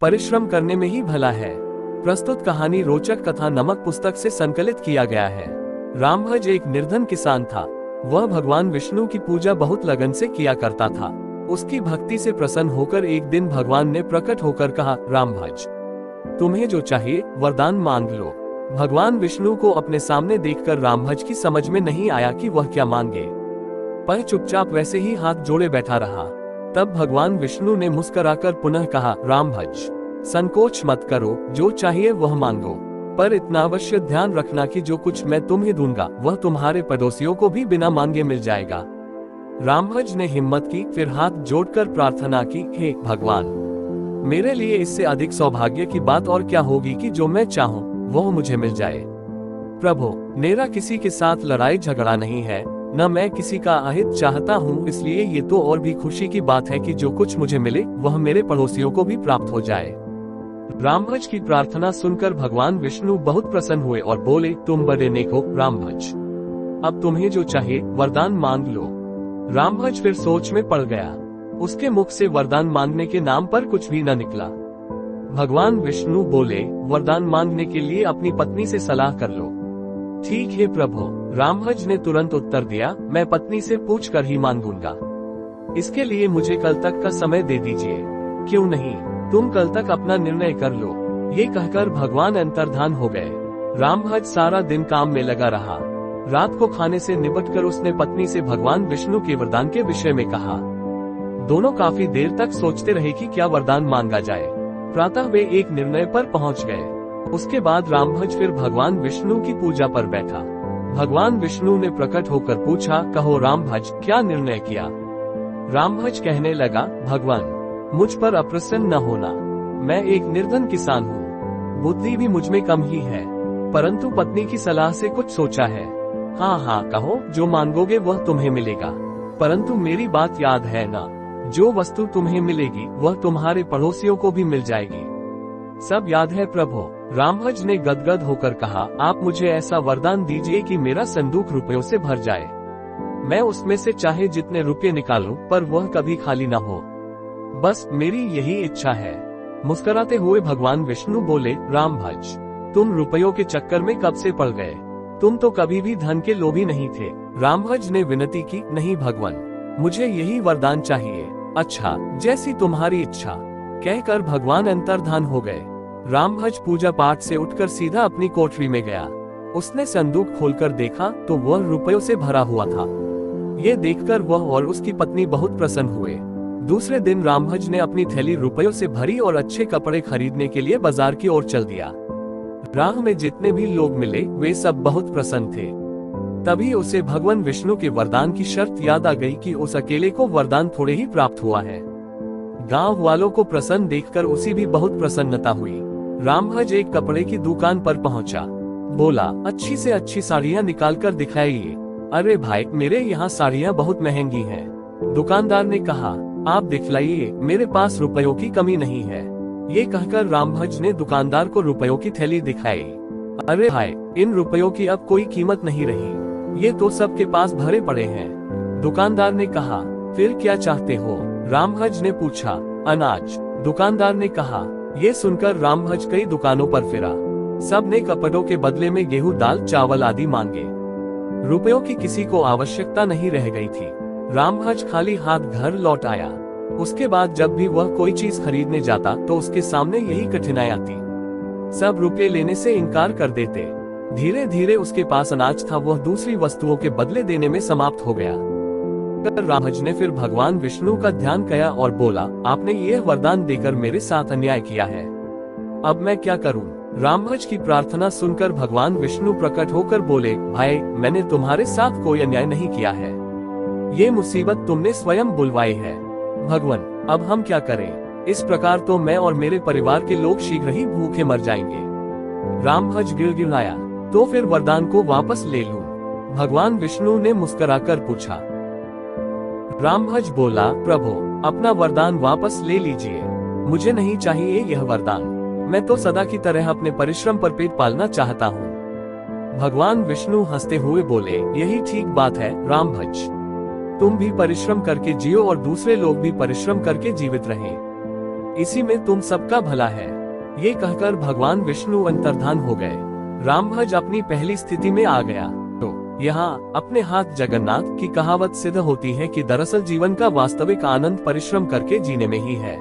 परिश्रम करने में ही भला है। प्रस्तुत कहानी रोचक कथा नमक पुस्तक से संकलित किया गया है। रामभज एक निर्धन किसान था। वह भगवान विष्णु की पूजा बहुत लगन से किया करता था। उसकी भक्ति से प्रसन्न होकर एक दिन भगवान ने प्रकट होकर कहा, रामभज, तुम्हें जो चाहिए वरदान मांग लो। भगवान विष्णु को अपने सामने देखकर रामभज की समझ में नहीं आया कि वह क्या मांगे। वह चुपचाप वैसे ही हाथ जोड़े बैठा रहा। तब भगवान विष्णु ने मुस्कुराकर पुनः कहा, रामभज, संकोच मत करो, जो चाहिए वह मांगो, पर इतना अवश्य ध्यान रखना कि जो कुछ मैं तुम्हें दूंगा वह तुम्हारे पड़ोसियों को भी बिना मांगे मिल जाएगा। रामभज ने हिम्मत की, फिर हाथ जोड़कर प्रार्थना की, हे भगवान, मेरे लिए इससे अधिक सौभाग्य की बात और क्या होगी कि जो मैं चाहूं वह मुझे मिल जाए। प्रभु, मेरा किसी के साथ लड़ाई झगड़ा नहीं है, न मैं किसी का अहित चाहता हूँ, इसलिए ये तो और भी खुशी की बात है कि जो कुछ मुझे मिले वह मेरे पड़ोसियों को भी प्राप्त हो जाए। रामभज की प्रार्थना सुनकर भगवान विष्णु बहुत प्रसन्न हुए और बोले, तुम बड़े नेक हो रामभज, अब तुम्हें जो चाहिए वरदान मांग लो। रामभज फिर सोच में पड़ गया। उसके मुख से वरदान मांगने के नाम पर कुछ भी न निकला। भगवान विष्णु बोले, वरदान मांगने के लिए अपनी पत्नी से सलाह कर लो। ठीक है प्रभु, रामभज ने तुरंत उत्तर दिया, मैं पत्नी से पूछ कर ही मांगूंगा। इसके लिए मुझे कल तक का समय दे दीजिए। क्यों नहीं, तुम कल तक अपना निर्णय कर लो। ये कहकर भगवान अंतर्धान हो गए। रामभज सारा दिन काम में लगा रहा। रात को खाने से निपटकर उसने पत्नी से भगवान विष्णु के वरदान के विषय में कहा। दोनों काफी देर तक सोचते रहे कि क्या वरदान मांगा जाए। प्रातः वे एक निर्णय पर पहुंच गए। उसके बाद रामभज फिर भगवान विष्णु की पूजा पर बैठा। भगवान विष्णु ने प्रकट होकर पूछा, कहो रामभज, क्या निर्णय किया। रामभज कहने लगा, भगवान, मुझ पर अप्रसन्न न होना। मैं एक निर्धन किसान हूँ, बुद्धि भी मुझ में कम ही है, परंतु पत्नी की सलाह से कुछ सोचा है। हाँ हाँ कहो, जो मांगोगे वह तुम्हें मिलेगा, परंतु मेरी बात याद है ना, जो वस्तु तुम्हें मिलेगी वह तुम्हारे पड़ोसियों को भी मिल जाएगी। सब याद है प्रभु। रामभज ने गदगद होकर कहा, आप मुझे ऐसा वरदान दीजिए कि मेरा संदूक रुपयों से भर जाए। मैं उसमें से चाहे जितने रुपये निकालूं, पर वह कभी खाली न हो। बस मेरी यही इच्छा है। मुस्कुराते हुए भगवान विष्णु बोले, रामभज, तुम रुपयों के चक्कर में कब से पड़ गए। तुम तो कभी भी धन के लोभी नहीं थे। रामभज ने विनती की, नहीं भगवान, मुझे यही वरदान चाहिए। अच्छा, जैसी तुम्हारी इच्छा, कहकर भगवान अंतर्धान हो गए। रामभज पूजा पाठ से उठकर सीधा अपनी कोठरी में गया। उसने संदूक खोलकर देखा तो वह रुपयों से भरा हुआ था। ये देखकर वह और उसकी पत्नी बहुत प्रसन्न हुए। दूसरे दिन रामभज ने अपनी थैली रुपयों से भरी और अच्छे कपड़े खरीदने के लिए बाजार की ओर चल दिया। राह में जितने भी लोग मिले वे सब बहुत प्रसन्न थे। तभी उसे भगवान विष्णु के वरदान की शर्त याद आ गई कि उस अकेले को वरदान थोड़े ही प्राप्त हुआ है। गांव वालों को प्रसन्न देखकर उसी भी बहुत प्रसन्नता हुई। रामभज एक कपड़े की दुकान पर पहुंचा। बोला, अच्छी से अच्छी साड़ियां निकाल कर दिखाइए। अरे भाई, मेरे यहाँ साड़ियां बहुत महंगी हैं। दुकानदार ने कहा, आप दिखलाइए, मेरे पास रुपयों की कमी नहीं है। ये कहकर रामभज ने दुकानदार को रुपयों की थैली दिखाई। अरे भाई, इन रुपयों की अब कोई कीमत नहीं रही, ये तो सबके पास भरे पड़े हैं। दुकानदार ने कहा, फिर क्या चाहते हो। रामभज ने पूछा, अनाज। दुकानदार ने कहा। ये सुनकर रामभज कई दुकानों पर फिरा। सब ने कपड़ों के बदले में गेहूं, दाल, चावल आदि मांगे। रुपयों की किसी को आवश्यकता नहीं रह गई थी। रामभज खाली हाथ घर लौट आया। उसके बाद जब भी वह कोई चीज खरीदने जाता तो उसके सामने यही कठिनाई आती। सब रुपये लेने से इनकार कर देते। धीरे धीरे उसके पास अनाज था, वह दूसरी वस्तुओं के बदले देने में समाप्त हो गया। रामभज ने फिर भगवान विष्णु का ध्यान किया और बोला, आपने यह वरदान देकर मेरे साथ अन्याय किया है, अब मैं क्या करूं। रामभज की प्रार्थना सुनकर भगवान विष्णु प्रकट होकर बोले, भाई, मैंने तुम्हारे साथ कोई अन्याय नहीं किया है, ये मुसीबत तुमने स्वयं बुलवाई है। भगवान, अब हम क्या करें। इस प्रकार तो मैं और मेरे परिवार के लोग शीघ्र ही भूखे मर जाएंगे। रामभज गिड़गिड़ाया, तो फिर वरदान को वापस ले लूं। भगवान विष्णु ने मुस्कुराकर पूछा। रामभज बोला, प्रभु, अपना वरदान वापस ले लीजिए, मुझे नहीं चाहिए यह वरदान। मैं तो सदा की तरह अपने परिश्रम पर पेट पालना चाहता हूँ। भगवान विष्णु हंसते हुए बोले, यही ठीक बात है रामभज, तुम भी परिश्रम करके जियो और दूसरे लोग भी परिश्रम करके जीवित रहें। इसी में तुम सबका भला है। ये कहकर भगवान विष्णु अंतर्धान हो गए। रामभज अपनी पहली स्थिति में आ गया। तो यहाँ अपने हाथ जगन्नाथ की कहावत सिद्ध होती है कि दरअसल जीवन का वास्तविक आनंद परिश्रम करके जीने में ही है।